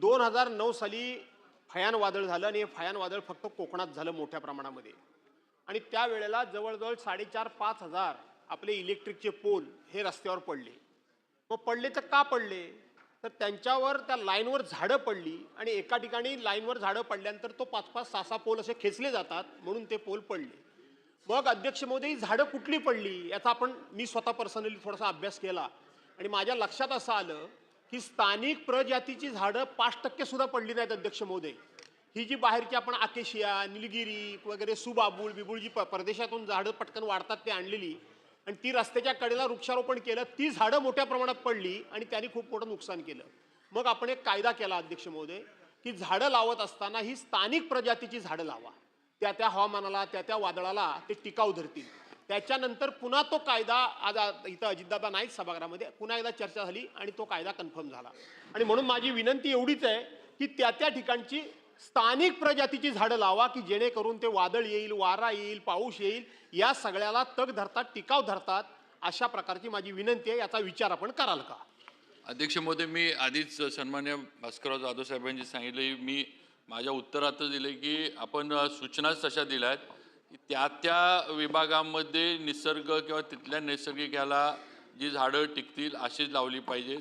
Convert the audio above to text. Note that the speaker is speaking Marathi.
2009 साली फयान वादळ झालं आणि हे फयान वादळ फक्त कोकणात झालं मोठ्या प्रमाणामध्ये आणि त्यावेळेला जवळजवळ 4,500-5 हजार आपले इलेक्ट्रिकचे पोल हे रस्त्यावर पडले. मग पडले तर का पडले? तर त्यांच्यावर त्या लाईनवर झाडं पडली आणि एका ठिकाणी लाईनवर झाडं पडल्यानंतर तो 5-5, 6-6 पोल असे खेचले जातात म्हणून ते पोल पडले. मग अध्यक्ष महोदय ही झाडं कुठली पडली याचा मी स्वतः पर्सनली थोडासा अभ्यास केला आणि माझ्या लक्षात असं आलं की स्थानिक प्रजातीची झाडं 5% सुद्धा पडली नाहीत अध्यक्ष महोदय. ही जी बाहेरची आपण आकेशिया, निलगिरी वगैरे सुबाबूल बिबुळ जी परदेशातून झाडं पटकन वाढतात ते आणलेली आणि ती रस्त्याच्या कडेला वृक्षारोपण केलं, ती झाडं मोठ्या प्रमाणात पडली आणि त्यांनी खूप मोठं नुकसान केलं. मग आपण एक कायदा केला अध्यक्ष महोदय की झाडं लावत असताना ही स्थानिक प्रजातीची झाडं लावा, त्या त्या हवामानाला त्या त्या वादळाला ते टिकाऊ धरतील. त्याच्यानंतर पुन्हा तो कायदा आज इथं अजितदादा नाईक सभागृहामध्ये पुन्हा एकदा चर्चा झाली आणि तो कायदा कन्फर्म झाला. आणि म्हणून माझी विनंती एवढीच आहे की त्या त्या ठिकाणची स्थानिक प्रजातीची झाडं लावा की जेणेकरून ते वादळ येईल, वारा येईल, पाऊस येईल, या सगळ्याला तग धरतात, टिकाव धरतात. अशा प्रकारची माझी विनंती आहे. याचा विचार आपण कराल का? अध्यक्ष महोदय, मी आधीच सन्मान्य भास्करराव जाधव साहेबांनी सांगितले, मी माझ्या उत्तरातच दिले की आपण सूचनाच तशा दिल्या आहेत की त्या त्या विभागामध्ये निसर्ग किंवा तिथल्या नैसर्गिक याला जी झाडं टिकतील अशीच लावली पाहिजेत.